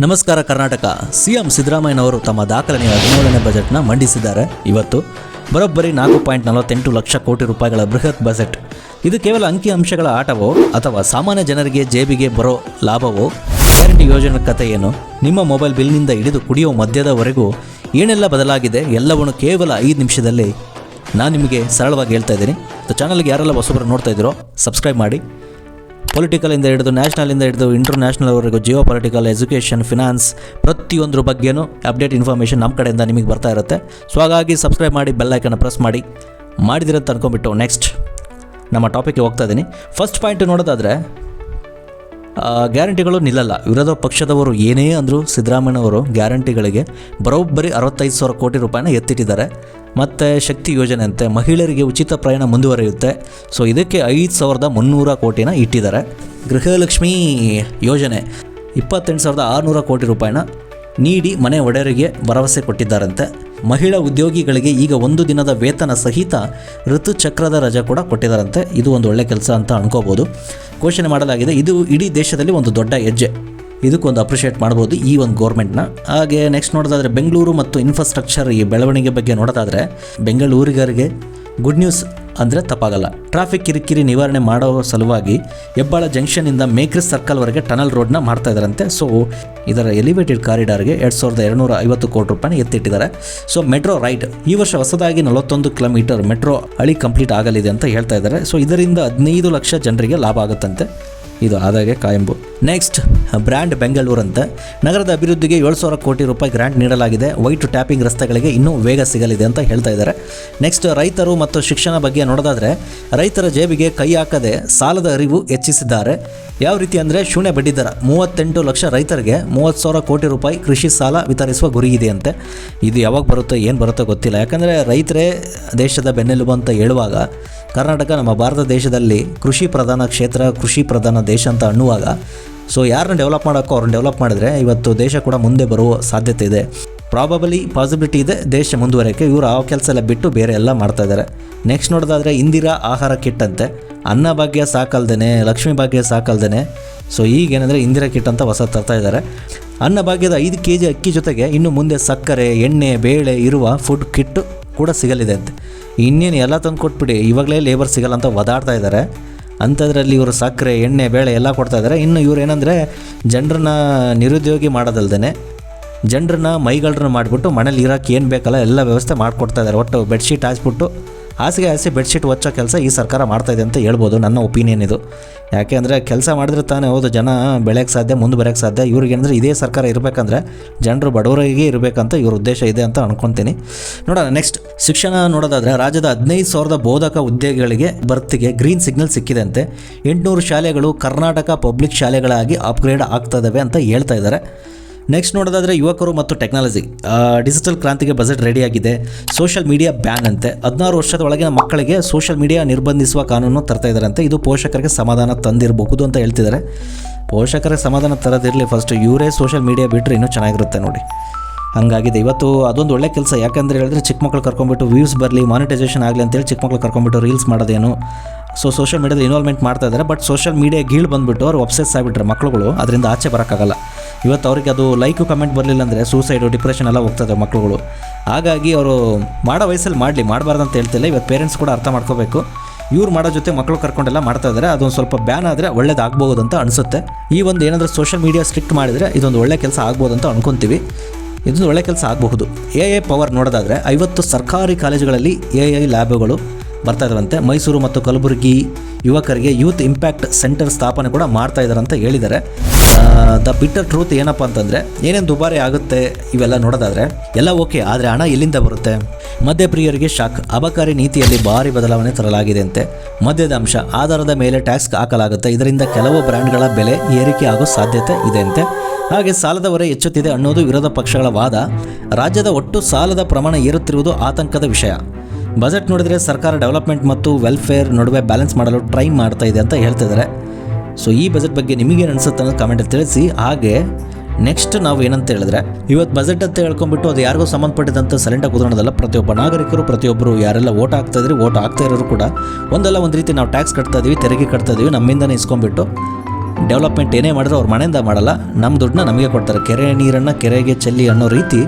ನಮಸ್ಕಾರ ಕರ್ನಾಟಕ. ಸಿಎಂ ಸಿದ್ದರಾಮಯ್ಯನವರು ತಮ್ಮ ದಾಖಲೆಯ 17ನೇ ಬಜೆಟ್ನ ಮಂಡಿಸಿದ್ದಾರೆ. ಇವತ್ತು ಬರೋಬ್ಬರಿ 4.48 ಲಕ್ಷ ಕೋಟಿ ರೂಪಾಯಿಗಳ ಬೃಹತ್ ಬಜೆಟ್. ಇದು ಕೇವಲ ಅಂಕಿ ಅಂಶಗಳ ಆಟವೋ ಅಥವಾ ಸಾಮಾನ್ಯ ಜನರಿಗೆ ಜೇಬಿಗೆ ಬರೋ ಲಾಭವೋ? ಗ್ಯಾರಂಟಿ ಯೋಜನೆ ಕಥೆ ಏನು? ನಿಮ್ಮ ಮೊಬೈಲ್ ಬಿಲ್ನಿಂದ ಹಿಡಿದು ಕುಡಿಯೋ ಮದ್ಯದವರೆಗೂ ಏನೆಲ್ಲ ಬದಲಾಗಿದೆ ಎಲ್ಲವನ್ನು ಕೇವಲ 5 ನಿಮಿಷದಲ್ಲಿ ನಾನು ನಿಮಗೆ ಸರಳವಾಗಿ ಹೇಳ್ತಾ ಇದ್ದೀನಿ. ಚಾನಲ್ಗೆ ಯಾರೆಲ್ಲ ಹೊಸಬರು ನೋಡ್ತಾ ಇದ್ದೀರೋ ಸಬ್ಸ್ಕ್ರೈಬ್ ಮಾಡಿ. ಪೊಲಿಟಿಕಲಿಂದ ಹಿಡಿದು ನ್ಯಾಷನಲಿಂದ ಹಿಡಿದು ಇಂಟರ್ನ್ಯಾಷನಲ್ವರೆಗೂ ಜಿಯೋ ಪೊಲಿಟಿಕಲ್, ಎಜುಕೇಷನ್, ಫಿನಾನ್ಸ್ ಪ್ರತಿಯೊಂದ್ರ ಬಗ್ಗೆನೂ ಅಪ್ಡೇಟ್ ಇನ್ಫಾರ್ಮೇಷನ್ ನಮ್ಮ ಕಡೆಯಿಂದ ನಿಮಗೆ ಬರ್ತಾ ಇರುತ್ತೆ. ಸೊ ಹಾಗಾಗಿ ಸಬ್ಸ್ಕ್ರೈಬ್ ಮಾಡಿ, ಬೆಲ್ ಐಕನ್ನ ಪ್ರೆಸ್ ಮಾಡಿದಿರಂತ ಅನ್ಕೊಂಬಿಟ್ಟು ನೆಕ್ಸ್ಟ್ ನಮ್ಮ ಟಾಪಿಕ್ಗೆ ಹೋಗ್ತಾ ಇದ್ದೀನಿ. ಫಸ್ಟ್ ಪಾಯಿಂಟ್ ನೋಡೋದಾದರೆ, ಗ್ಯಾರಂಟಿಗಳು ನಿಲ್ಲಲ್ಲ. ವಿರೋಧ ಪಕ್ಷದವರು ಏನೇ ಅಂದರೂ ಸಿದ್ದರಾಮಯ್ಯನವರು ಗ್ಯಾರಂಟಿಗಳಿಗೆ ಬರೋಬ್ಬರಿ 65,000 ಕೋಟಿ ರೂಪಾಯಿನ ಎತ್ತಿಟ್ಟಿದ್ದಾರೆ. ಮತ್ತು ಶಕ್ತಿ ಯೋಜನೆ ಅಂತೆ ಮಹಿಳೆಯರಿಗೆ ಉಚಿತ ಪ್ರಯಾಣ ಮುಂದುವರಿಯುತ್ತೆ. ಸೊ ಇದಕ್ಕೆ 5,300 ಕೋಟಿನ ಇಟ್ಟಿದ್ದಾರೆ. ಗೃಹಲಕ್ಷ್ಮಿ ಯೋಜನೆ 28,600 ಕೋಟಿ ರೂಪಾಯಿನ ನೀಡಿ ಮನೆ ಒಡೆಯರಿಗೆ ಭರವಸೆ ಕೊಟ್ಟಿದ್ದಾರಂತೆ. ಮಹಿಳಾ ಉದ್ಯೋಗಿಗಳಿಗೆ ಈಗ 1 ದಿನದ ವೇತನ ಸಹಿತ ಋತುಚಕ್ರದ ರಜೆ ಕೂಡ ಕೊಟ್ಟಿದ್ದಾರಂತೆ. ಇದು ಒಂದು ಒಳ್ಳೆ ಕೆಲಸ ಅಂತ ಅನ್ಕೋಬೋದು. ಘೋಷಣೆ ಮಾಡಲಾಗಿದೆ. ಇದು ಇಡೀ ದೇಶದಲ್ಲಿ ಒಂದು ದೊಡ್ಡ ಹೆಜ್ಜೆ. ಇದಕ್ಕೊಂದು ಅಪ್ರಿಷಿಯೇಟ್ ಮಾಡ್ಬೋದು ಈ ಒಂದು ಗೌರ್ಮೆಂಟ್ನ. ಹಾಗೆ ನೆಕ್ಸ್ಟ್ ನೋಡೋದಾದರೆ, ಬೆಂಗಳೂರು ಮತ್ತು ಇನ್ಫ್ರಾಸ್ಟ್ರಕ್ಚರ್ ಈ ಬೆಳವಣಿಗೆ ಬಗ್ಗೆ ನೋಡೋದಾದರೆ, ಬೆಂಗಳೂರಿಗರಿಗೆ ಗುಡ್ ನ್ಯೂಸ್ ಅಂದರೆ ತಪ್ಪಾಗಲ್ಲ. ಟ್ರಾಫಿಕ್ ಕಿರಿಕಿರಿ ನಿವಾರಣೆ ಮಾಡೋ ಸಲುವಾಗಿ ಹೆಬ್ಬಾಳ ಜಂಕ್ಷನ್ನಿಂದ ಮೇಕ್ರಿಸ್ ಸರ್ಕಲ್ವರೆಗೆ ಟನಲ್ ರೋಡ್ನ ಮಾಡ್ತಾ ಇದ್ದಾರಂತೆ. ಸೊ ಇದರ ಎಲಿವೇಟೆಡ್ ಕಾರಿಡಾರ್ಗೆ 2,250 ಕೋಟಿ ರೂಪಾಯಿನ ಎತ್ತಿಟ್ಟಿದ್ದಾರೆ. ಸೊ ಮೆಟ್ರೋ ರೈಟ್ ಈ ವರ್ಷ ಹೊಸದಾಗಿ 41 ಕಿಲೋಮೀಟರ್ ಮೆಟ್ರೋ ಹಳಿ ಕಂಪ್ಲೀಟ್ ಆಗಲಿದೆ ಅಂತ ಹೇಳ್ತಾ ಇದ್ದಾರೆ. ಸೊ ಇದರಿಂದ 15 ಲಕ್ಷ ಜನರಿಗೆ ಲಾಭ ಆಗುತ್ತಂತೆ. ಇದು ಆದಾಗೆ ಕಾಯಂಬು. ನೆಕ್ಸ್ಟ್ ಬ್ರ್ಯಾಂಡ್ ಬೆಂಗಳೂರು ಅಂತ ನಗರದ ಅಭಿವೃದ್ಧಿಗೆ 7,000 ಕೋಟಿ ರೂಪಾಯಿ ಗ್ರಾಂಟ್ ನೀಡಲಾಗಿದೆ. ವೈಟ್ ಟ್ಯಾಪಿಂಗ್ ರಸ್ತೆಗಳಿಗೆ ಇನ್ನೂ ವೇಗ ಸಿಗಲಿದೆ ಅಂತ ಹೇಳ್ತಾ ಇದ್ದಾರೆ. ನೆಕ್ಸ್ಟ್ ರೈತರು ಮತ್ತು ಶಿಕ್ಷಣ ಬಗ್ಗೆ ನೋಡೋದಾದರೆ, ರೈತರ ಜೇಬಿಗೆ ಕೈ ಹಾಕದೆ ಸಾಲದ ಅರಿವು ಹೆಚ್ಚಿಸಿದ್ದಾರೆ. ಯಾವ ರೀತಿ ಅಂದರೆ, ಶೂನ್ಯ ಬಡ್ಡಿದರ 38 ಲಕ್ಷ ರೈತರಿಗೆ 30,000 ಕೋಟಿ ರೂಪಾಯಿ ಕೃಷಿ ಸಾಲ ವಿತರಿಸುವ ಗುರಿ ಇದೆಯಂತೆ. ಇದು ಯಾವಾಗ ಬರುತ್ತೋ ಏನು ಬರುತ್ತೋ ಗೊತ್ತಿಲ್ಲ. ಯಾಕಂದರೆ ರೈತರೇ ದೇಶದ ಬೆನ್ನೆಲುಬು ಅಂತ ಹೇಳುವಾಗ, ಕರ್ನಾಟಕ ನಮ್ಮ ಭಾರತ ದೇಶದಲ್ಲಿ ಕೃಷಿ ಪ್ರಧಾನ ಕ್ಷೇತ್ರ, ಕೃಷಿ ಪ್ರಧಾನ ದೇಶ ಅಂತ ಅನ್ನುವಾಗ, ಸೊ ಯಾರನ್ನ ಡೆವಲಪ್ ಮಾಡೋಕ್ಕೋ ಅವ್ರನ್ನ ಡೆವಲಪ್ ಮಾಡಿದ್ರೆ ಇವತ್ತು ದೇಶ ಕೂಡ ಮುಂದೆ ಬರುವ ಸಾಧ್ಯತೆ ಇದೆ. ಪಾಸಿಬಿಲಿಟಿ ಇದೆ ದೇಶ ಮುಂದುವರೆಯೋಕ್ಕೆ. ಇವರು ಆ ಕೆಲಸ ಎಲ್ಲ ಬಿಟ್ಟು ಬೇರೆ ಎಲ್ಲ ಮಾಡ್ತಾಯಿದ್ದಾರೆ. ನೆಕ್ಸ್ಟ್ ನೋಡೋದಾದರೆ, ಇಂದಿರಾ ಆಹಾರ ಕಿಟ್ ಅಂತೆ. ಅನ್ನ ಭಾಗ್ಯ ಸಾಕಲ್ದೇನೆ, ಲಕ್ಷ್ಮೀ ಭಾಗ್ಯ ಸಾಕಲ್ದೇನೆ. ಸೊ ಈಗೇನೆಂದರೆ ಇಂದಿರಾ ಕಿಟ್ ಅಂತ ಹೊಸ ತರ್ತಾ ಇದ್ದಾರೆ. ಅನ್ನ ಭಾಗ್ಯದ 5 kg ಅಕ್ಕಿ ಜೊತೆಗೆ ಇನ್ನು ಮುಂದೆ ಸಕ್ಕರೆ, ಎಣ್ಣೆ, ಬೇಳೆ ಇರುವ ಫುಡ್ ಕಿಟ್ ಕೂಡ ಸಿಗಲಿದೆ ಅಂತೆ. ಇನ್ನೇನು ಎಲ್ಲ ತಂದು ಕೊಟ್ಬಿಡಿ, ಇವಾಗಲೇ ಲೇಬರ್ ಸಿಗಲ್ಲ ಅಂತ ಒದಾಡ್ತಾ ಇದ್ದಾರೆ. ಅಂಥದ್ರಲ್ಲಿ ಇವರು ಸಕ್ಕರೆ, ಎಣ್ಣೆ, ಬೇಳೆ ಎಲ್ಲ ಕೊಡ್ತಾ ಇದ್ದಾರೆ. ಇನ್ನು ಇವ್ರು ಏನಂದರೆ, ಜನರನ್ನ ನಿರುದ್ಯೋಗಿ ಮಾಡೋದಲ್ದೇ ಜನರನ್ನ ಮೈಗಳನ್ನ ಮಾಡಿಬಿಟ್ಟು ಮನೇಲಿ ಇರೋಕ್ಕೆ ಏನು ಬೇಕಲ್ಲ ಎಲ್ಲ ವ್ಯವಸ್ಥೆ ಮಾಡಿಕೊಡ್ತಾ ಇದ್ದಾರೆ. ಒಟ್ಟು ಬೆಡ್ಶೀಟ್ ಹಾಸ್ಬಿಟ್ಟು ಹಾಸಿಗೆ ಬೆಡ್ಶೀಟ್ ಹೊಚ್ಚೋ ಕೆಲಸ ಈ ಸರ್ಕಾರ ಮಾಡ್ತಾಯಿದೆ ಅಂತ ಹೇಳ್ಬೋದು. ನನ್ನ ಒಪಿನಿಯನ್ ಇದು. ಯಾಕೆ ಅಂದರೆ, ಕೆಲಸ ಮಾಡಿದ್ರೆ ತಾನೇ ಹೌದು ಜನ ಬೆಳೆಯೋಕ್ಕೆ ಸಾಧ್ಯ, ಮುಂದೆ ಬರೋಕ್ಕೆ ಸಾಧ್ಯ. ಇವ್ರಿಗೇನಂದರೆ ಇದೇ ಸರ್ಕಾರ ಇರಬೇಕಂದ್ರೆ ಜನರು ಬಡವರಿಗೆ ಇರಬೇಕಂತ ಇವ್ರ ಉದ್ದೇಶ ಇದೆ ಅಂತ ಅನ್ಕೊತೀನಿ. ನೋಡೋಣ ನೆಕ್ಸ್ಟ್ ಶಿಕ್ಷಣ ನೋಡೋದಾದರೆ, ರಾಜ್ಯದ 15,000 ಬೋಧಕ ಹುದ್ದೆಗಳಿಗೆ ಭರ್ತಿಗೆ ಗ್ರೀನ್ ಸಿಗ್ನಲ್ ಸಿಕ್ಕಿದೆ ಅಂತೆ. 800 ಶಾಲೆಗಳು ಕರ್ನಾಟಕ ಪಬ್ಲಿಕ್ ಶಾಲೆಗಳಾಗಿ ಅಪ್ಗ್ರೇಡ್ ಆಗ್ತದವೆ ಅಂತ ಹೇಳ್ತಾ ಇದ್ದಾರೆ. ನೆಕ್ಸ್ಟ್ ನೋಡೋದಾದರೆ, ಯುವಕರು ಮತ್ತು ಟೆಕ್ನಾಲಜಿ ಡಿಜಿಟಲ್ ಕ್ರಾಂತಿಗೆ ಬಜೆಟ್ ರೆಡಿಯಾಗಿದೆ. ಸೋಷಿಯಲ್ ಮೀಡಿಯಾ ಬ್ಯಾನ್ ಅಂತೆ. 16 ವರ್ಷದ ಒಳಗಿನ ಮಕ್ಕಳಿಗೆ ಸೋಷಿಯಲ್ ಮೀಡಿಯಾ ನಿರ್ಬಂಧಿಸುವ ಕಾನೂನು ತರ್ತಾ ಇದ್ದಾರಂತೆ. ಇದು ಪೋಷಕರಿಗೆ ಸಮಾಧಾನ ತಂದಿರಬಹುದು ಅಂತ ಹೇಳ್ತಿದ್ದಾರೆ. ಪೋಷಕರಿಗೆ ಸಮಾಧಾನ ತರೋದಿರಲಿ, ಫಸ್ಟ್ ಇವರೇ ಸೋಷಿಯಲ್ ಮೀಡಿಯಾ ಬಿಟ್ಟರೆ ಇನ್ನೂ ಚೆನ್ನಾಗಿರುತ್ತೆ ನೋಡಿ. ಹಂಗಾಗಿದೆ ಇವತ್ತು. ಅದೊಂದು ಒಳ್ಳೆ ಕೆಲಸ. ಯಾಕಂದರೆ ಹೇಳಿದ್ರೆ, ಚಿಕ್ಕ ಮಕ್ಕಳು ಕರ್ಕೊಂಡ್ಬಿಟ್ಟು ವ್ಯೂಸ್ ಬರಲಿ, ಮಾನಿಟೈಸೇಷನ್ ಆಗಲಿ ಅಂತೇಳಿ ಚಿಕ್ಕ ಮಕ್ಕಳು ಕರ್ಕೊಂಡ್ಬಿಟ್ಟು ರೀಲ್ಸ್ ಮಾಡೋದೇನು. ಸೊ ಸೋಷಿಯಲ್ ಮೀಡಿಯಾದ ಇನ್ವಾಲ್ವ್ಮೆಂಟ್ ಮಾಡ್ತಾ ಇದ್ದಾರೆ. ಬಟ್ ಸೋಷಿಯಲ್ ಮೀಡಿಯಾ ಗೀಳು ಬಂದುಬಿಟ್ಟು ಅವ್ರು ಒಬ್ಸೆಸ್ ಆಗಿಬಿಟ್ರೆ ಮಕ್ಕಳುಗಳು, ಅದರಿಂದ ಆಚೆ ಬರೋಕ್ಕಾಗಲ್ಲ. ಇವತ್ತು ಅವ್ರಿಗೆ ಅದು ಲೈಕು ಕಮೆಂಟ್ ಬರಲಿಲ್ಲ ಅಂದರೆ ಸೂಸೈಡು, ಡಿಪ್ರೆಷನ್ ಎಲ್ಲ ಹೋಗ್ತದೆ ಮಕ್ಕಳುಗಳು. ಹಾಗಾಗಿ ಅವರು ಮಾಡೋ ವಯಸ್ಸಲ್ಲಿ ಮಾಡಬಾರ್ದು ಅಂತ ಹೇಳ್ತಿಲ್ಲ. ಇವತ್ತು ಪೇರೆಂಟ್ಸ್ ಕೂಡ ಅರ್ಥ ಮಾಡ್ಕೋಬೇಕು. ಇವ್ರು ಮಾಡೋ ಜೊತೆ ಮಕ್ಕಳು ಕರ್ಕೊಂಡೆಲ್ಲ ಮಾಡ್ತಾ ಇದ್ದಾರೆ. ಅದೊಂದು ಸ್ವಲ್ಪ ಬ್ಯಾನ್ ಆದರೆ ಒಳ್ಳೇದಾಗ್ಬೋದು ಅಂತ ಅನಿಸುತ್ತೆ. ಈ ಒಂದು ಏನಾದರೂ ಸೋಷಿಯಲ್ ಮೀಡಿಯಾ ಸ್ಟ್ರಿಕ್ಟ್ ಮಾಡಿದರೆ ಇದೊಂದು ಒಳ್ಳೆ ಕೆಲಸ ಆಗ್ಬೋದು ಅಂತ ಅನ್ಕೊತೀವಿ. ಇದೊಂದು ಒಳ್ಳೆ ಕೆಲಸ ಆಗಬಹುದು. AI ಪವರ್ ನೋಡೋದಾದರೆ, 50 ಸರ್ಕಾರಿ ಕಾಲೇಜುಗಳಲ್ಲಿ AI ಲ್ಯಾಬ್ಗಳು ಬರ್ತಾ ಇದ್ದಾರಂತೆ. ಮೈಸೂರು ಮತ್ತು ಕಲಬುರಗಿ ಯುವಕರಿಗೆ ಯೂತ್ ಇಂಪ್ಯಾಕ್ಟ್ ಸೆಂಟರ್ ಸ್ಥಾಪನೆ ಕೂಡ ಮಾಡ್ತಾ ಇದ್ದಾರೆ ಅಂತ ಹೇಳಿದ್ದಾರೆ. ದ ಬಿಟ್ಟರ್ ಟ್ರೂತ್ ಏನಪ್ಪ ಅಂತಂದರೆ, ಏನೇನು ದುಬಾರಿ ಆಗುತ್ತೆ ಇವೆಲ್ಲ ನೋಡೋದಾದರೆ ಎಲ್ಲ ಓಕೆ, ಆದರೆ ಹಣ ಎಲ್ಲಿಂದ ಬರುತ್ತೆ? ಮದ್ಯಪ್ರಿಯರಿಗೆ ಶಾಕ್. ಅಬಕಾರಿ ನೀತಿಯಲ್ಲಿ ಭಾರಿ ಬದಲಾವಣೆ ತರಲಾಗಿದೆ ಅಂತೆ. ಮದ್ಯದ ಅಂಶ ಆಧಾರದ ಮೇಲೆ ಟ್ಯಾಕ್ಸ್ ಹಾಕಲಾಗುತ್ತೆ. ಇದರಿಂದ ಕೆಲವು ಬ್ರ್ಯಾಂಡ್ಗಳ ಬೆಲೆ ಏರಿಕೆ ಆಗೋ ಸಾಧ್ಯತೆ ಇದೆ ಅಂತೆ. ಹಾಗೆ ಸಾಲದ ಹೊರೆ ಹೆಚ್ಚುತ್ತಿದೆ ಅನ್ನೋದು ವಿರೋಧ ಪಕ್ಷಗಳ ವಾದ. ರಾಜ್ಯದ ಒಟ್ಟು ಸಾಲದ ಪ್ರಮಾಣ ಏರುತ್ತಿರುವುದು ಆತಂಕದ ವಿಷಯ. ಬಜೆಟ್ ನೋಡಿದರೆ ಸರ್ಕಾರ ಡೆವಲಪ್ಮೆಂಟ್ ಮತ್ತು ವೆಲ್ಫೇರ್ ನಡುವೆ ಬ್ಯಾಲೆನ್ಸ್ ಮಾಡಲು ಟ್ರೈ ಮಾಡ್ತಾ ಇದೆ ಅಂತ ಹೇಳ್ತಿದ್ದಾರೆ. ಸೊ ಈ ಬಜೆಟ್ ಬಗ್ಗೆ ನಿಮಗೇನು ಅನಿಸುತ್ತೆ ಅನ್ನೋದು ಕಮೆಂಟಲ್ಲಿ ತಿಳಿಸಿ. ಹಾಗೆ ನೆಕ್ಸ್ಟ್ ನಾವು ಏನಂತ ಹೇಳಿದ್ರೆ, ಇವತ್ತು ಬಜೆಟ್ ಅಂತ ಹೇಳ್ಕೊಂಡ್ಬಿಟ್ಟು ಅದು ಯಾರಿಗೂ ಸಂಬಂಧಪಟ್ಟಿದಂಥ ಸೈಲೆಂಟಾಗಿ ಕೂತ್ಕೊಳ್ಳೋದಲ್ಲ. ಪ್ರತಿಯೊಬ್ಬ ನಾಗರಿಕರು, ಪ್ರತಿಯೊಬ್ಬರು ಯಾರೆಲ್ಲ ಓಟ್ ಹಾಕ್ತಾ ಇದ್ರಿ, ಓಟ್ ಹಾಕ್ತಾ ಇರೋರು ಕೂಡ ಒಂದಲ್ಲ ಒಂದು ರೀತಿ ನಾವು ಟ್ಯಾಕ್ಸ್ ಕಟ್ತಾ ಇದೀವಿ, ತೆರಿಗೆ ಕಟ್ತಾ ಇದೀವಿ, ನಮ್ಮಿಂದನೇ ಇಸ್ಕೊಂಡ್ಬಿಟ್ಟು ಡೆವಲಪ್ಮೆಂಟ್ ಏನೇ ಮಾಡಿದ್ರು ಅವ್ರ ಮನೆಯಿಂದ ಮಾಡಲ್ಲ, ನಮ್ಮ ದುಡ್ಡನ್ನ ನಮಗೆ ಕೊಡ್ತಾರೆ. ಕೆರೆ ನೀರನ್ನು ಕೆರೆಗೆ ಚೆಲ್ಲಿ ಅನ್ನೋ ರೀತಿ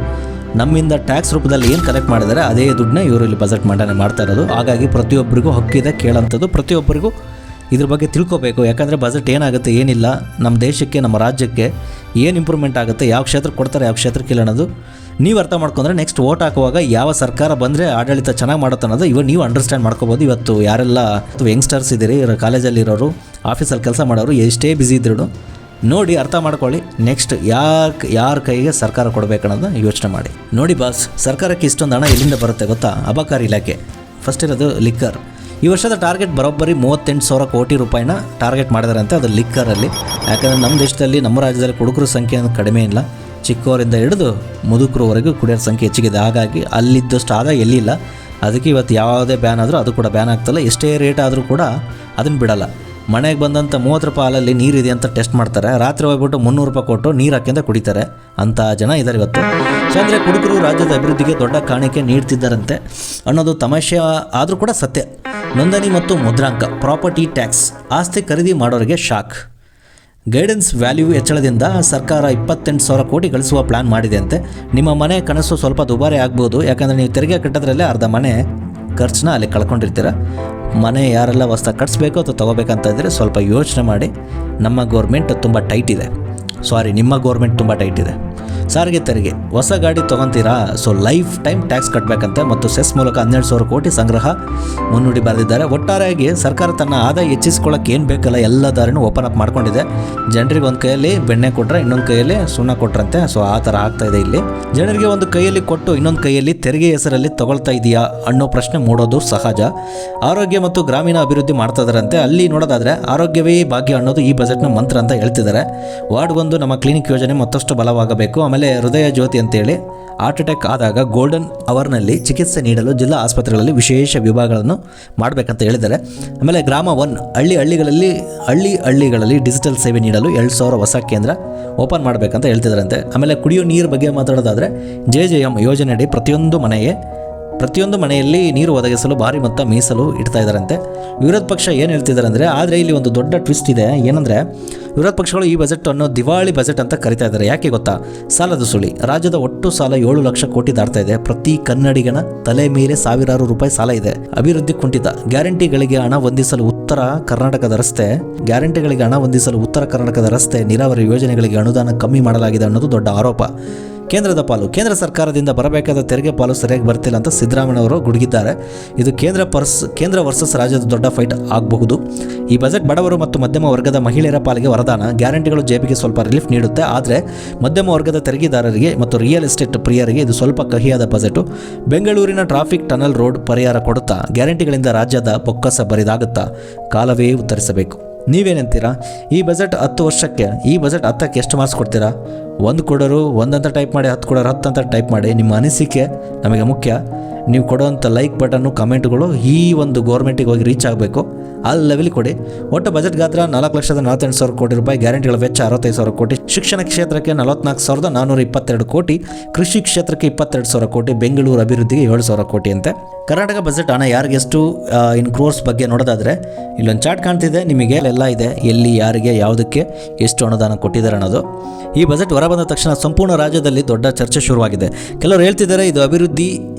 ನಮ್ಮಿಂದ ಟ್ಯಾಕ್ಸ್ ರೂಪದಲ್ಲಿ ಏನು ಕಲೆಕ್ಟ್ ಮಾಡಿದ್ದಾರೆ ಅದೇ ದುಡ್ಡನ್ನ ಇವರು ಇಲ್ಲಿ ಬಜೆಟ್ ಮಂಡನೆ ಮಾಡ್ತಾ ಇರೋದು. ಹಾಗಾಗಿ ಪ್ರತಿಯೊಬ್ಬರಿಗೂ ಹಕ್ಕಿದೆ ಕೇಳೋಂಥದ್ದು, ಪ್ರತಿಯೊಬ್ಬರಿಗೂ ಇದ್ರ ಬಗ್ಗೆ ತಿಳ್ಕೊಬೇಕು. ಯಾಕಂದರೆ ಬಜೆಟ್ ಏನಾಗುತ್ತೆ ಏನಿಲ್ಲ, ನಮ್ಮ ದೇಶಕ್ಕೆ ನಮ್ಮ ರಾಜ್ಯಕ್ಕೆ ಏನು ಇಂಪ್ರೂವ್ಮೆಂಟ್ ಆಗುತ್ತೆ, ಯಾವ ಕ್ಷೇತ್ರಕ್ಕೆ ಕೊಡ್ತಾರೆ ಯಾವ ಕ್ಷೇತ್ರಕ್ಕಿಲ್ಲ ಅನ್ನೋದು ನೀವು ಅರ್ಥ ಮಾಡ್ಕೊಂಡ್ರೆ ನೆಕ್ಸ್ಟ್ ವೋಟ್ ಹಾಕುವಾಗ ಯಾವ ಸರ್ಕಾರ ಬಂದರೆ ಆಡಳಿತ ಚೆನ್ನಾಗಿ ಮಾಡುತ್ತೆ ಅನ್ನೋದು ಇವಾಗ ನೀವು ಅಂಡರ್ಸ್ಟ್ಯಾಂಡ್ ಮಾಡ್ಕೋಬೋದು. ಇವತ್ತು ಯಾರೆಲ್ಲ ಯಂಗ್ಸ್ಟರ್ಸ್ ಇದ್ದೀರಿ, ಕಾಲೇಜಲ್ಲಿರೋರು, ಆಫೀಸಲ್ಲಿ ಕೆಲಸ ಮಾಡೋರು, ಎಷ್ಟೇ ಬ್ಯುಸಿ ಇದ್ರೂ ನೋಡಿ ಅರ್ಥ ಮಾಡ್ಕೊಳ್ಳಿ. ನೆಕ್ಸ್ಟ್ ಯಾರ ಕೈಗೆ ಸರ್ಕಾರ ಕೊಡಬೇಕನ್ನೋದನ್ನ ಯೋಚನೆ ಮಾಡಿ. ನೋಡಿ ಬಾಸ್, ಸರ್ಕಾರಕ್ಕೆ ಇಷ್ಟೊಂದು ಹಣ ಎಲ್ಲಿಂದ ಬರುತ್ತೆ ಗೊತ್ತಾ? ಅಬಕಾರಿ ಇಲಾಖೆ. ಫಸ್ಟ್ ಇರೋದು ಲಿಕ್ಕರ್. ಈ ವರ್ಷದ ಟಾರ್ಗೆಟ್ ಬರೋಬ್ಬರಿ 38,000 ಕೋಟಿ ರೂಪಾಯಿನ ಟಾರ್ಗೆಟ್ ಮಾಡಿದಾರಂತೆ, ಅದು ಲಿಕ್ಕರಲ್ಲಿ. ಯಾಕಂದರೆ ನಮ್ಮ ದೇಶದಲ್ಲಿ, ನಮ್ಮ ರಾಜ್ಯದಲ್ಲಿ ಕುಡುಕರ ಸಂಖ್ಯೆ ಕಡಿಮೆ ಇಲ್ಲ. ಚಿಕ್ಕವರಿಂದ ಹಿಡಿದು ಮುದುಕರವರೆಗೂ ಕುಡಿಯೋರ ಸಂಖ್ಯೆ ಹೆಚ್ಚಿಗಿದೆ. ಹಾಗಾಗಿ ಅಲ್ಲಿದ್ದಷ್ಟು ಆದಾಯ ಎಲ್ಲಿಲ್ಲ. ಅದಕ್ಕೆ ಇವತ್ತು ಯಾವುದೇ ಬ್ಯಾನ್ ಆದರೂ ಅದು ಕೂಡ ಬ್ಯಾನ್ ಆಗ್ತಲ್ಲ. ಎಷ್ಟೇ ರೇಟ್ ಆದರೂ ಕೂಡ ಅದನ್ನು ಬಿಡಲ್ಲ. ಮನೆಗೆ ಬಂದಂಥ 30 ರೂಪಾಯಿ ಹಾಲಲ್ಲಿ ನೀರಿದೆ ಅಂತ ಟೆಸ್ಟ್ ಮಾಡ್ತಾರೆ. ರಾತ್ರಿ ಹೋಗ್ಬಿಟ್ಟು 300 ರೂಪಾಯಿ ಕೊಟ್ಟು ನೀರು ಹಾಕಿಂದ ಕುಡಿತಾರೆ. ಅಂಥ ಜನ ಇದ್ದಾರೆ ಇವತ್ತು. ಸೊ ಅಂದರೆ ಕುಡುಕರು ರಾಜ್ಯದ ಅಭಿವೃದ್ಧಿಗೆ ದೊಡ್ಡ ಕಾಣಿಕೆ ನೀಡ್ತಿದ್ದಾರಂತೆ ಅನ್ನೋದು ತಮಾಷೆ ಆದರೂ ಕೂಡ ಸತ್ಯ. ನೋಂದಣಿ ಮತ್ತು ಮುದ್ರಾಂಕ, ಪ್ರಾಪರ್ಟಿ ಟ್ಯಾಕ್ಸ್, ಆಸ್ತಿ ಖರೀದಿ ಮಾಡೋರಿಗೆ ಶಾಕ್. ಗೈಡೆನ್ಸ್ ವ್ಯಾಲ್ಯೂ ಹೆಚ್ಚಳದಿಂದ ಸರ್ಕಾರ 28,000 ಕೋಟಿ ಗಳಿಸುವ ಪ್ಲ್ಯಾನ್ ಮಾಡಿದೆ ಅಂತೆ. ನಿಮ್ಮ ಮನೆ ಕನಸು ಸ್ವಲ್ಪ ದುಬಾರಿ ಆಗ್ಬೋದು. ಯಾಕಂದರೆ ನೀವು ತೆರಿಗೆ ಕಟ್ಟೋದ್ರಲ್ಲೇ ಅರ್ಧ ಮನೆ ಖರ್ಚನ್ನ ಅಲ್ಲಿ ಕಳ್ಕೊಂಡಿರ್ತೀರ. ಮನೆ ಯಾರೆಲ್ಲ ಹೊಸ್ದಾಗಿ ಕಟ್ಸ್ಬೇಕು ಅಥವಾ ತೊಗೋಬೇಕಂತ ಇದ್ದರೆ ಸ್ವಲ್ಪ ಯೋಚನೆ ಮಾಡಿ. ನಮ್ಮ ಗೌರ್ಮೆಂಟ್ ತುಂಬ ಟೈಟ್ ಇದೆ. ನಿಮ್ಮ ಗೌರ್ಮೆಂಟ್ ತುಂಬ ಟೈಟ್ ಇದೆ. ಸಾರಿಗೆ ತೆರಿಗೆ, ಹೊಸ ಗಾಡಿ ತೊಗೊತೀರಾ, ಸೊ ಲೈಫ್ ಟೈಮ್ ಟ್ಯಾಕ್ಸ್ ಕಟ್ಟಬೇಕಂತೆ ಮತ್ತು ಸೆಸ್ ಮೂಲಕ 12,000 ಕೋಟಿ ಸಂಗ್ರಹ ಮುನ್ನುಡಿ ಬರೆದಿದ್ದಾರೆ. ಒಟ್ಟಾರೆಯಾಗಿ ಸರ್ಕಾರ ತನ್ನ ಆದಾಯ ಹೆಚ್ಚಿಸ್ಕೊಳ್ಳೋಕೆ ಏನು ಬೇಕಲ್ಲ ಎಲ್ಲ ದಾರಿನೂ ಓಪನ್ ಅಪ್ ಮಾಡ್ಕೊಂಡಿದೆ. ಜನರಿಗೆ ಒಂದು ಕೈಯಲ್ಲಿ ಬೆಣ್ಣೆ ಕೊಟ್ಟರೆ ಇನ್ನೊಂದು ಕೈಯಲ್ಲಿ ಸುಣ್ಣ ಕೊಟ್ರಂತೆ. ಸೊ ಆ ಥರ ಆಗ್ತಾಯಿದೆ ಇಲ್ಲಿ. ಜನರಿಗೆ ಒಂದು ಕೈಯಲ್ಲಿ ಕೊಟ್ಟು ಇನ್ನೊಂದು ಕೈಯಲ್ಲಿ ತೆರಿಗೆ ಹೆಸರಲ್ಲಿ ತಗೊಳ್ತಾ ಇದೆಯಾ ಅನ್ನೋ ಪ್ರಶ್ನೆ ಮೂಡೋದು ಸಹಜ. ಆರೋಗ್ಯ ಮತ್ತು ಗ್ರಾಮೀಣ ಅಭಿವೃದ್ಧಿ ಮಾಡ್ತಾ ಇದ್ದಾರಂತೆ. ಅಲ್ಲಿ ನೋಡೋದಾದರೆ ಆರೋಗ್ಯವೇ ಭಾಗ್ಯ ಅನ್ನೋದು ಈ ಬಜೆಟ್ನ ಮಂತ್ರ ಅಂತ ಹೇಳ್ತಿದ್ದಾರೆ. ವಾರ್ಡ್ಗೊಂದು ನಮ್ಮ ಕ್ಲಿನಿಕ್ ಯೋಜನೆ ಮತ್ತಷ್ಟು ಬಲವಾಗಬೇಕು. ಆಮೇಲೆ ಹೃದಯ ಜ್ಯೋತಿ ಅಂತೇಳಿ ಹಾರ್ಟ್ ಅಟ್ಯಾಕ್ ಆದಾಗ ಗೋಲ್ಡನ್ ಅವರ್ನಲ್ಲಿ ಚಿಕಿತ್ಸೆ ನೀಡಲು ಜಿಲ್ಲಾ ಆಸ್ಪತ್ರೆಗಳಲ್ಲಿ ವಿಶೇಷ ವಿಭಾಗಗಳನ್ನು ಮಾಡಬೇಕಂತ ಹೇಳಿದ್ದಾರೆ. ಆಮೇಲೆ ಗ್ರಾಮ 1 ಹಳ್ಳಿಗಳಲ್ಲಿ ಡಿಜಿಟಲ್ ಸೇವೆ ನೀಡಲು 2,000 ಹೊಸ ಕೇಂದ್ರ ಓಪನ್ ಮಾಡಬೇಕಂತ ಹೇಳ್ತಿದ್ದಾರಂತೆ. ಆಮೇಲೆ ಕುಡಿಯೋ ನೀರು ಬಗ್ಗೆ ಮಾತಾಡೋದಾದರೆ JJM ಯೋಜನೆಯಡಿ ಪ್ರತಿಯೊಂದು ಮನೆಯಲ್ಲಿ ನೀರು ಒದಗಿಸಲು ಭಾರಿ ಮೊತ್ತ ಮೀಸಲು ಇಡ್ತಾ ಇದ್ದಾರಂತೆ. ವಿರೋಧ ಪಕ್ಷ ಏನು ಹೇಳ್ತಿದ್ದಾರೆ ಅಂದರೆ, ಆದರೆ ಇಲ್ಲಿ ಒಂದು ದೊಡ್ಡ ಟ್ವಿಸ್ಟ್ ಇದೆ. ಏನಂದರೆ ವಿರೋಧ ಪಕ್ಷಗಳು ಈ ಬಜೆಟ್ ಅನ್ನು ದಿವಾಳಿ ಬಜೆಟ್ ಅಂತ ಕರಿತಾ ಇದ್ದಾರೆ. ಯಾಕೆ ಗೊತ್ತಾ? ಸಾಲದ ಸುಳಿ. ರಾಜ್ಯದ ಒಟ್ಟು ಸಾಲ 7 ಲಕ್ಷ ಕೋಟಿ ದಾಟ್ತಾ ಇದೆ. ಪ್ರತಿ ಕನ್ನಡಿಗನ ತಲೆ ಮೇಲೆ ಸಾವಿರಾರು ರೂಪಾಯಿ ಸಾಲ ಇದೆ. ಅಭಿವೃದ್ಧಿ ಕುಂಠಿತ. ಗ್ಯಾರಂಟಿಗಳಿಗೆ ಹಣ ಹೊಂದಿಸಲು ಉತ್ತರ ಕರ್ನಾಟಕದ ರಸ್ತೆ, ನೀರಾವರಿ ಯೋಜನೆಗಳಿಗೆ ಅನುದಾನ ಕಮ್ಮಿ ಮಾಡಲಾಗಿದೆ ಅನ್ನೋದು ದೊಡ್ಡ ಆರೋಪ. ಕೇಂದ್ರದ ಪಾಲು. ಕೇಂದ್ರ ಸರ್ಕಾರದಿಂದ ಬರಬೇಕಾದ ತೆರಿಗೆ ಪಾಲು ಸರಿಯಾಗಿ ಬರ್ತಿಲ್ಲ ಅಂತ ಸಿದ್ದರಾಮಯ್ಯ ಅವರು ಗುಡುಗಿದ್ದಾರೆ. ಇದು ಕೇಂದ್ರ ವರ್ಸಸ್ ರಾಜ್ಯದ ದೊಡ್ಡ ಫೈಟ್ ಆಗಬಹುದು. ಈ ಬಜೆಟ್ ಬಡವರು ಮತ್ತು ಮಧ್ಯಮ ವರ್ಗದ ಮಹಿಳೆಯರ ಪಾಲಿಗೆ ವರದಾನ. ಗ್ಯಾರಂಟಿಗಳು ಜೇಬಿಗೆ ಸ್ವಲ್ಪ ರಿಲೀಫ್ ನೀಡುತ್ತೆ. ಆದರೆ ಮಧ್ಯಮ ವರ್ಗದ ತೆರಿಗೆದಾರರಿಗೆ ಮತ್ತು ರಿಯಲ್ ಎಸ್ಟೇಟ್ ಪ್ರಿಯರಿಗೆ ಇದು ಸ್ವಲ್ಪ ಕಹಿಯಾದ ಬಜೆಟು. ಬೆಂಗಳೂರಿನ ಟ್ರಾಫಿಕ್ ಟನಲ್ ರೋಡ್ ಪರಿಹಾರ ಕೊಡುತ್ತಾ? ಗ್ಯಾರಂಟಿಗಳಿಂದ ರಾಜ್ಯದ ಬೊಕ್ಕಸ ಬರಿದಾಗುತ್ತಾ? ಕಾಲವೇ ಉತ್ತರಿಸಬೇಕು. ನೀವೇನಂತೀರಾ? ಈ ಬಜೆಟ್ 10 ವರ್ಷಕ್ಕೆ, ಈ ಬಜೆಟ್ 10ಕ್ಕೆ ಎಷ್ಟು ಮಾರ್ಕ್ಸ್ ಕೊಡ್ತೀರಾ? 1 ಕೊಡೋರು 1 ಅಂತ ಟೈಪ್ ಮಾಡಿ, 10 ಕೊಡೋರು 10 ಅಂತ ಟೈಪ್ ಮಾಡಿ. ನಿಮ್ಮ ಅನಿಸಿಕೆ ನಮಗೆ ಮುಖ್ಯ. ನೀವು ಕೊಡುವಂಥ ಲೈಕ್ ಬಟನ್ನು, ಕಮೆಂಟ್ಗಳು ಈ ಒಂದು ಗೌರ್ಮೆಂಟಿಗೆ ಹೋಗಿ ರೀಚ್ ಆಗಬೇಕು. ಆ ಲೆವೆಲ್ ಕೊಡಿ. ಒಟ್ಟು ಬಜೆಟ್ ಗಾತ್ರ 4,48,000 ಕೋಟಿ ರೂಪಾಯಿ. ಗ್ಯಾರಂಟಿಗಳ ವೆಚ್ಚ 65,000 ಕೋಟಿ. ಶಿಕ್ಷಣ ಕ್ಷೇತ್ರಕ್ಕೆ 44,422 ಕೋಟಿ. ಕೃಷಿ ಕ್ಷೇತ್ರಕ್ಕೆ 22,000 ಕೋಟಿ. ಬೆಂಗಳೂರು ಅಭಿವೃದ್ಧಿಗೆ 7,000 ಕೋಟಿ ಅಂತೆ. ಕರ್ನಾಟಕ ಬಜೆಟ್ ಹಣ ಯಾರಿಗೆಷ್ಟು ಇನ್ ಕ್ರೋರ್ಸ್ ಬಗ್ಗೆ ನೋಡೋದಾದರೆ ಇಲ್ಲೊಂದು ಚಾರ್ಟ್ ಕಾಣ್ತಿದೆ ನಿಮಗೆ. ಎಲ್ಲ ಇದೆ, ಎಲ್ಲಿ ಯಾರಿಗೆ ಯಾವುದಕ್ಕೆ ಎಷ್ಟು ಅನುದಾನ ಕೊಟ್ಟಿದ್ದಾರೆ ಅನ್ನೋದು. ಈ ಬಜೆಟ್ ಹೊರಬಂದ ತಕ್ಷಣ ಸಂಪೂರ್ಣ ರಾಜ್ಯದಲ್ಲಿ ದೊಡ್ಡ ಚರ್ಚೆ ಶುರುವಾಗಿದೆ. ಕೆಲವರು ಹೇಳ್ತಿದ್ದಾರೆ ಇದು ಅಭಿವೃದ್ಧಿ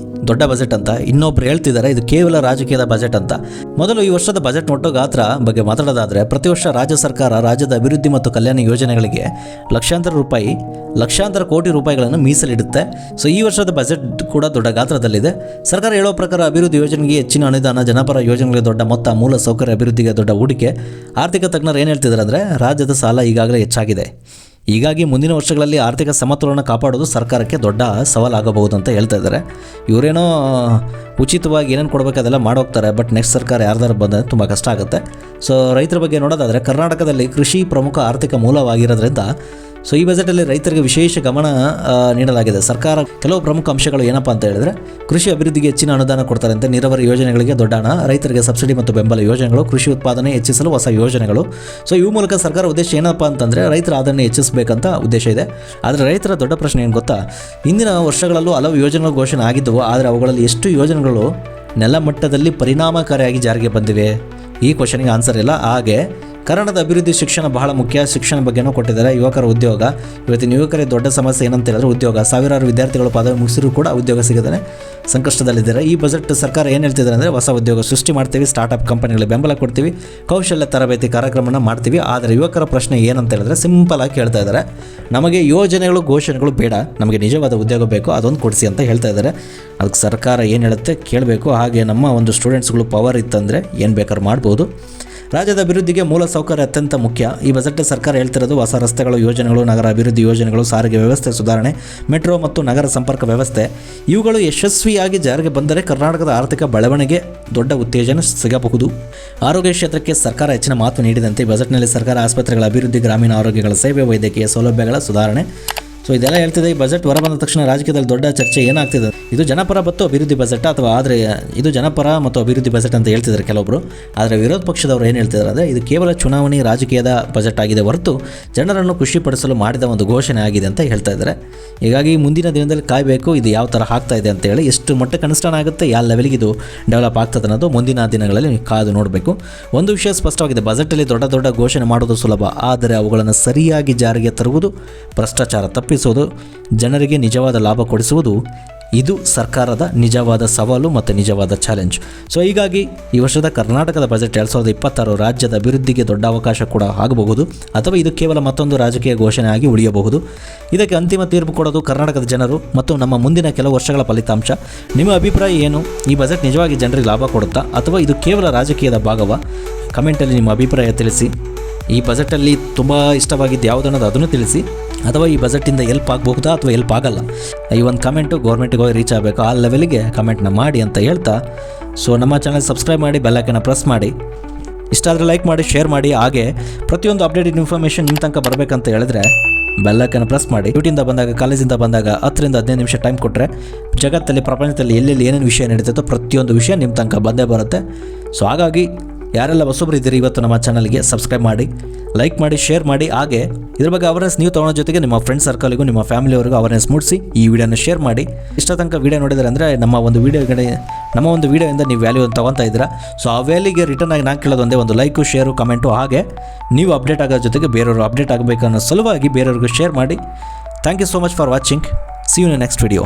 ದೊಡ್ಡ ಬಜೆಟ್ ಅಂತ, ಇನ್ನೊಬ್ರು ಹೇಳ್ತಿದ್ದಾರೆ ಇದು ಕೇವಲ ರಾಜಕೀಯದ ಬಜೆಟ್ ಅಂತ. ಮೊದಲು ಈ ವರ್ಷದ ಬಜೆಟ್ ಒಟ್ಟು ಗಾತ್ರ ಬಗ್ಗೆ ಮಾತಾಡೋದಾದರೆ, ಪ್ರತಿ ವರ್ಷ ರಾಜ್ಯ ಸರ್ಕಾರ ರಾಜ್ಯದ ಅಭಿವೃದ್ಧಿ ಮತ್ತು ಕಲ್ಯಾಣ ಯೋಜನೆಗಳಿಗೆ ಲಕ್ಷಾಂತರ ಕೋಟಿ ರೂಪಾಯಿಗಳನ್ನು ಮೀಸಲಿಡುತ್ತೆ. ಸೊ ಈ ವರ್ಷದ ಬಜೆಟ್ ಕೂಡ ದೊಡ್ಡ ಗಾತ್ರದಲ್ಲಿದೆ. ಸರ್ಕಾರ ಹೇಳೋ ಪ್ರಕಾರ ಅಭಿವೃದ್ಧಿ ಯೋಜನೆಗೆ ಹೆಚ್ಚಿನ ಅನುದಾನ, ಜನಪರ ಯೋಜನೆಗಳಿಗೆ ದೊಡ್ಡ ಮೊತ್ತ, ಮೂಲ ಸೌಕರ್ಯ ಅಭಿವೃದ್ಧಿಗೆ ದೊಡ್ಡ ಹೂಡಿಕೆ. ಆರ್ಥಿಕ ತಜ್ಞರು ಏನು ಹೇಳ್ತಿದ್ದಾರೆ ಅಂದರೆ, ರಾಜ್ಯದ ಸಾಲ ಈಗಾಗಲೇ ಹೆಚ್ಚಾಗಿದೆ. ಹೀಗಾಗಿ ಮುಂದಿನ ವರ್ಷಗಳಲ್ಲಿ ಆರ್ಥಿಕ ಸಮತೋಲನ ಕಾಪಾಡೋದು ಸರ್ಕಾರಕ್ಕೆ ದೊಡ್ಡ ಸವಾಲಾಗಬಹುದು ಅಂತ ಹೇಳ್ತಾ ಇದ್ದಾರೆ. ಇವರೇನೋ ಉಚಿತವಾಗಿ ಏನೇನು ಕೊಡಬೇಕು ಅದೆಲ್ಲ ಮಾಡೋಗ್ತಾರೆ. ಬಟ್ ನೆಕ್ಸ್ಟ್ ಸರ್ಕಾರ ಯಾರ್ದಾರು ಬಂದರೆ ತುಂಬ ಕಷ್ಟ ಆಗುತ್ತೆ. ಸೊ ರೈತರ ಬಗ್ಗೆ ನೋಡೋದಾದರೆ, ಕರ್ನಾಟಕದಲ್ಲಿ ಕೃಷಿ ಪ್ರಮುಖ ಆರ್ಥಿಕ ಮೂಲವಾಗಿರೋದ್ರಿಂದ ಸೊ ಈ ಬಜೆಟಲ್ಲಿ ರೈತರಿಗೆ ವಿಶೇಷ ಗಮನ ನೀಡಲಾಗಿದೆ. ಸರ್ಕಾರ ಕೆಲವು ಪ್ರಮುಖ ಅಂಶಗಳು ಏನಪ್ಪ ಅಂತ ಹೇಳಿದ್ರೆ, ಕೃಷಿ ಅಭಿವೃದ್ಧಿಗೆ ಹೆಚ್ಚಿನ ಅನುದಾನ ಕೊಡ್ತಾರೆ ಅಂತ. ನೀರಾವರಿ ಯೋಜನೆಗಳಿಗೆ ದೊಡ್ಡ ಹಣ, ರೈತರಿಗೆ ಸಬ್ಸಿಡಿ ಮತ್ತು ಬೆಂಬಲ ಯೋಜನೆಗಳು, ಕೃಷಿ ಉತ್ಪಾದನೆ ಹೆಚ್ಚಿಸಲು ಹೊಸ ಯೋಜನೆಗಳು. ಸೊ ಇವು ಮೂಲಕ ಸರ್ಕಾರ ಉದ್ದೇಶ ಏನಪ್ಪ ಅಂತಂದರೆ, ರೈತರ ಆದಾಯ ಹೆಚ್ಚಿಸಬೇಕಂತ ಉದ್ದೇಶ ಇದೆ. ಆದರೆ ರೈತರ ದೊಡ್ಡ ಪ್ರಶ್ನೆ ಏನು ಗೊತ್ತಾ? ಇಂದಿನ ವರ್ಷಗಳಲ್ಲೂ ಹಲವು ಯೋಜನೆಗಳು ಘೋಷಣೆ ಆಗಿದ್ದವು, ಆದರೆ ಅವುಗಳಲ್ಲಿ ಎಷ್ಟು ಯೋಜನೆಗಳು ನೆಲಮಟ್ಟದಲ್ಲಿ ಪರಿಣಾಮಕಾರಿಯಾಗಿ ಜಾರಿಗೆ ಬಂದಿವೆ? ಈ ಕ್ವಶನ್ಗೆ ಆನ್ಸರ್ ಇಲ್ಲ. ಹಾಗೆ ಕನ್ನಡದ ಅಭಿವೃದ್ಧಿ ಶಿಕ್ಷಣ ಬಹಳ ಮುಖ್ಯ. ಶಿಕ್ಷಣ ಬಗ್ಗೆನೂ ಕೊಟ್ಟಿದ್ದಾರೆ. ಯುವಕರ ಉದ್ಯೋಗ, ಇವತ್ತಿನ ಯುವಕರಿಗೆ ದೊಡ್ಡ ಸಮಸ್ಯೆ ಏನಂತ ಹೇಳಿದ್ರೆ ಉದ್ಯೋಗ. ಸಾವಿರಾರು ವಿದ್ಯಾರ್ಥಿಗಳು ಪದವಿ ಮುಗಿಸಿದ್ರು ಕೂಡ ಉದ್ಯೋಗ ಸಿಗದೇ ಸಂಕಷ್ಟದಲ್ಲಿದ್ದಾರೆ. ಈ ಬಜೆಟ್ ಸರ್ಕಾರ ಏನು ಹೇಳ್ತಿದ್ದಾರೆ ಅಂದರೆ ಹೊಸ ಉದ್ಯೋಗ ಸೃಷ್ಟಿ ಮಾಡ್ತೀವಿ, ಸ್ಟಾರ್ಟಪ್ ಕಂಪನಿಗಳಿಗೆ ಬೆಂಬಲ ಕೊಡ್ತೀವಿ, ಕೌಶಲ್ಯ ತರಬೇತಿ ಕಾರ್ಯಕ್ರಮನ ಮಾಡ್ತೀವಿ. ಆದರೆ ಯುವಕರ ಪ್ರಶ್ನೆ ಏನಂತ ಹೇಳಿದ್ರೆ ಸಿಂಪಲ್ ಆಗಿ ಹೇಳ್ತಾ ಇದ್ದಾರೆ, ನಮಗೆ ಯೋಜನೆಗಳು ಘೋಷಣೆಗಳು ಬೇಡ, ನಮಗೆ ನಿಜವಾದ ಉದ್ಯೋಗ ಬೇಕು, ಅದೊಂದು ಕೊಡಿಸಿ ಅಂತ ಹೇಳ್ತಾ ಇದ್ದಾರೆ. ಅದಕ್ಕೆ ಸರ್ಕಾರ ಏನು ಹೇಳುತ್ತೆ ಕೇಳಬೇಕು. ಹಾಗೆ ನಮ್ಮ ಒಂದು ಸ್ಟೂಡೆಂಟ್ಸ್ಗಳು ಪವರ್ ಇತ್ತಂದರೆ ಏನು ಬೇಕಾದ್ರೂ ಮಾಡ್ಬೋದು. ರಾಜ್ಯದ ಅಭಿವೃದ್ಧಿಗೆ ಮೂಲ ಸೌಕರ್ಯ ಅತ್ಯಂತ ಮುಖ್ಯ. ಈ ಬಜೆಟ್ ಸರ್ಕಾರ ಹೇಳ್ತಿರೋದು ಹೊಸ ರಸ್ತೆಗಳು, ಯೋಜನೆಗಳು, ನಗರ ಅಭಿವೃದ್ಧಿ ಯೋಜನೆಗಳು, ಸಾರಿಗೆ ವ್ಯವಸ್ಥೆ ಸುಧಾರಣೆ, ಮೆಟ್ರೋ ಮತ್ತು ನಗರ ಸಂಪರ್ಕ ವ್ಯವಸ್ಥೆ ಇವುಗಳು ಯಶಸ್ವಿಯಾಗಿ ಜಾರಿಗೆ ಬಂದರೆ ಕರ್ನಾಟಕದ ಆರ್ಥಿಕ ಬೆಳವಣಿಗೆ ದೊಡ್ಡ ಉತ್ತೇಜನ ಸಿಗಬಹುದು. ಆರೋಗ್ಯ ಕ್ಷೇತ್ರಕ್ಕೆ ಸರ್ಕಾರ ಹೆಚ್ಚಿನ ಮಹತ್ವ ನೀಡಿದಂತೆ ಈ ಬಜೆಟ್ನಲ್ಲಿ ಸರ್ಕಾರ ಆಸ್ಪತ್ರೆಗಳ ಅಭಿವೃದ್ಧಿ, ಗ್ರಾಮೀಣ ಆರೋಗ್ಯಗಳ ಸೇವೆ, ವೈದ್ಯಕೀಯ ಸೌಲಭ್ಯಗಳ ಸುಧಾರಣೆ ಇದೆಲ್ಲ ಹೇಳ್ತಿದೆ. ಈ ಬಜೆಟ್ ಹೊರಬಂದ ತಕ್ಷಣ ರಾಜಕೀಯದಲ್ಲಿ ದೊಡ್ಡ ಚರ್ಚೆ ಏನಾಗ್ತಿದೆ, ಇದು ಜನಪರ ಮತ್ತು ಅಭಿವೃದ್ಧಿ ಬಜೆಟ್ ಅಥವಾ ಆದರೆ ಇದು ಜನಪರ ಮತ್ತು ಅಭಿವೃದ್ಧಿ ಬಜೆಟ್ ಅಂತ ಹೇಳ್ತಿದ್ದಾರೆ ಕೆಲವೊಬ್ಬರು. ಆದರೆ ವಿರೋಧ ಪಕ್ಷದವರು ಏನು ಹೇಳ್ತಿದ್ದಾರೆ ಅಂದರೆ ಇದು ಕೇವಲ ಚುನಾವಣೆ ರಾಜಕೀಯದ ಬಜೆಟ್ ಆಗಿದೆ ಹೊರತು ಜನರನ್ನು ಖುಷಿಪಡಿಸಲು ಮಾಡಿದ ಒಂದು ಘೋಷಣೆ ಆಗಿದೆ ಅಂತ ಹೇಳ್ತಾ ಇದ್ದಾರೆ. ಹೀಗಾಗಿ ಮುಂದಿನ ದಿನದಲ್ಲಿ ಕಾಯಬೇಕು ಇದು ಯಾವ ಥರ ಆಗ್ತಾ ಇದೆ ಅಂತೇಳಿ, ಎಷ್ಟು ಮಟ್ಟಕ್ಕೆ ಅನುಷ್ಠಾನ ಆಗುತ್ತೆ, ಯಾವ ಲೆವೆಲ್ಗೆ ಇದು ಡೆವಲಪ್ ಆಗ್ತದೆ ಅನ್ನೋದು ಮುಂದಿನ ದಿನಗಳಲ್ಲಿ ಕಾದು ನೋಡಬೇಕು. ಒಂದು ವಿಷಯ ಸ್ಪಷ್ಟವಾಗಿದೆ, ಬಜೆಟಲ್ಲಿ ದೊಡ್ಡ ದೊಡ್ಡ ಘೋಷಣೆ ಮಾಡೋದು ಸುಲಭ, ಆದರೆ ಅವುಗಳನ್ನು ಸರಿಯಾಗಿ ಜಾರಿಗೆ ತರುವುದು, ಭ್ರಷ್ಟಾಚಾರ ತಪ್ಪಿಸುವುದು, ಜನರಿಗೆ ನಿಜವಾದ ಲಾಭ ಕೊಡಿಸುವುದು ಇದು ಸರ್ಕಾರದ ನಿಜವಾದ ಸವಾಲು ಮತ್ತು ನಿಜವಾದ ಚಾಲೆಂಜ್. ಹೀಗಾಗಿ ಈ ವರ್ಷದ ಕರ್ನಾಟಕದ ಬಜೆಟ್ 2026 ರಾಜ್ಯದ ಅಭಿವೃದ್ಧಿಗೆ ದೊಡ್ಡ ಅವಕಾಶ ಕೂಡ ಆಗಬಹುದು, ಅಥವಾ ಇದು ಕೇವಲ ಮತ್ತೊಂದು ರಾಜಕೀಯ ಘೋಷಣೆ ಆಗಿ ಉಳಿಯಬಹುದು. ಇದಕ್ಕೆ ಅಂತಿಮ ತೀರ್ಪು ಕೊಡೋದು ಕರ್ನಾಟಕದ ಜನರು ಮತ್ತು ನಮ್ಮ ಮುಂದಿನ ಕೆಲವು ವರ್ಷಗಳ ಫಲಿತಾಂಶ. ನಿಮ್ಮ ಅಭಿಪ್ರಾಯ ಏನು? ಈ ಬಜೆಟ್ ನಿಜವಾಗಿ ಜನರಿಗೆ ಲಾಭ ಕೊಡುತ್ತಾ ಅಥವಾ ಇದು ಕೇವಲ ರಾಜಕೀಯದ ಭಾಗವಾ? ಕಮೆಂಟಲ್ಲಿ ನಿಮ್ಮ ಅಭಿಪ್ರಾಯ ತಿಳಿಸಿ. ಈ ಬಜೆಟಲ್ಲಿ ತುಂಬ ಇಷ್ಟವಾಗಿದ್ದು ಯಾವುದನ್ನೋದು ಅದನ್ನು ತಿಳಿಸಿ, ಅಥವಾ ಈ ಬಜೆಟಿಂದ ಎಲ್ಪ್ ಆಗಬಹುದಾ ಅಥವಾ ಎಲ್ಪ್ ಆಗಲ್ಲ, ಈ ಒಂದು ಕಮೆಂಟು ಗೌರ್ಮೆಂಟಿಗೆ ಹೋಗಿ ರೀಚ್ ಆಗಬೇಕು, ಆ ಲೆವೆಲಿಗೆ ಕಮೆಂಟ್ನ ಮಾಡಿ ಅಂತ ಹೇಳ್ತಾ ನಮ್ಮ ಚಾನಲ್ ಸಬ್ಸ್ಕ್ರೈಬ್ ಮಾಡಿ, ಬೆಲ್ ಐಕನ್ನ ಪ್ರೆಸ್ ಮಾಡಿ, ಇಷ್ಟ ಆದರೆ ಲೈಕ್ ಮಾಡಿ, ಶೇರ್ ಮಾಡಿ. ಹಾಗೆ ಪ್ರತಿಯೊಂದು ಅಪ್ಡೇಟೆಡ್ ಇನ್ಫಾರ್ಮೇಷನ್ ನಿಮ್ಮ ತನಕ ಬರಬೇಕಂತ ಹೇಳಿದ್ರೆ ಬೆಲ್ ಐಕನ್ನ ಪ್ರೆಸ್ ಮಾಡಿ. ಡ್ಯೂಟಿಯಿಂದ ಬಂದಾಗ, ಕಾಲೇಜಿಂದ ಬಂದಾಗ 10 ರಿಂದ 15 ನಿಮಿಷ ಟೈಮ್ ಕೊಟ್ಟರೆ ಜಗತ್ತಲ್ಲಿ, ಪ್ರಪಂಚದಲ್ಲಿ ಎಲ್ಲೆಲ್ಲಿ ಏನೇನು ವಿಷಯ ನಡೀತೈತೋ ಪ್ರತಿಯೊಂದು ವಿಷಯ ನಿಮ್ಮ ತನಕ ಬಂದೇ ಬರುತ್ತೆ. ಹಾಗಾಗಿ ಯಾರೆಲ್ಲ ಹೊಸಬ್ರು ಇದ್ದೀರಿ ಇವತ್ತು ನಮ್ಮ ಚಾನಲ್ಗೆ ಸಬ್ಸ್ಕ್ರೈಬ್ ಮಾಡಿ, ಲೈಕ್ ಮಾಡಿ, ಶೇರ್ ಮಾಡಿ. ಹಾಗೆ ಇದ್ರ ಬಗ್ಗೆ ಅವೇರ್ನೆಸ್ ನೀವು ತೊಗೊಳೋ ಜೊತೆಗೆ ನಿಮ್ಮ ಫ್ರೆಂಡ್ ಸರ್ಕಲ್ಗೂ, ನಿಮ್ಮ ಫ್ಯಾಮಿಲಿಯವರಿಗೂ ಅವೇರ್ನೆಸ್ ಮೂಡಿಸಿ ಈ ವಿಡಿಯೋನ ಶೇರ್ ಮಾಡಿ. ಇಷ್ಟ ತನಕ ವಿಡಿಯೋ ನೋಡಿದರೆ ಅಂದರೆ ನಮ್ಮ ಒಂದು ವಿಡಿಯೋಯಿಂದ ನೀವು ವ್ಯಾಲ್ಯೂ ತೊಗೊತಾ ಇದ್ದೀರಾ. ಆ ವ್ಯಾಲ್ಯೂಗೆ ರಿಟರ್ನ್ ಆಗಿ ನಾನು ಕೇಳೋದು ಒಂದೇ ಒಂದು ಲೈಕು, ಶೇರು, ಕಮೆಂಟು. ಹಾಗೆ ನೀವು ಅಪ್ಡೇಟ್ ಆಗೋ ಜೊತೆಗೆ ಬೇರೆಯವರು ಅಪ್ಡೇಟ್ ಆಗಬೇಕು ಅನ್ನೋ ಸಲುವಾಗಿ ಬೇರೆಯವ್ರಿಗೂ ಶೇರ್ ಮಾಡಿ. Thank you so much for watching. See you in next video.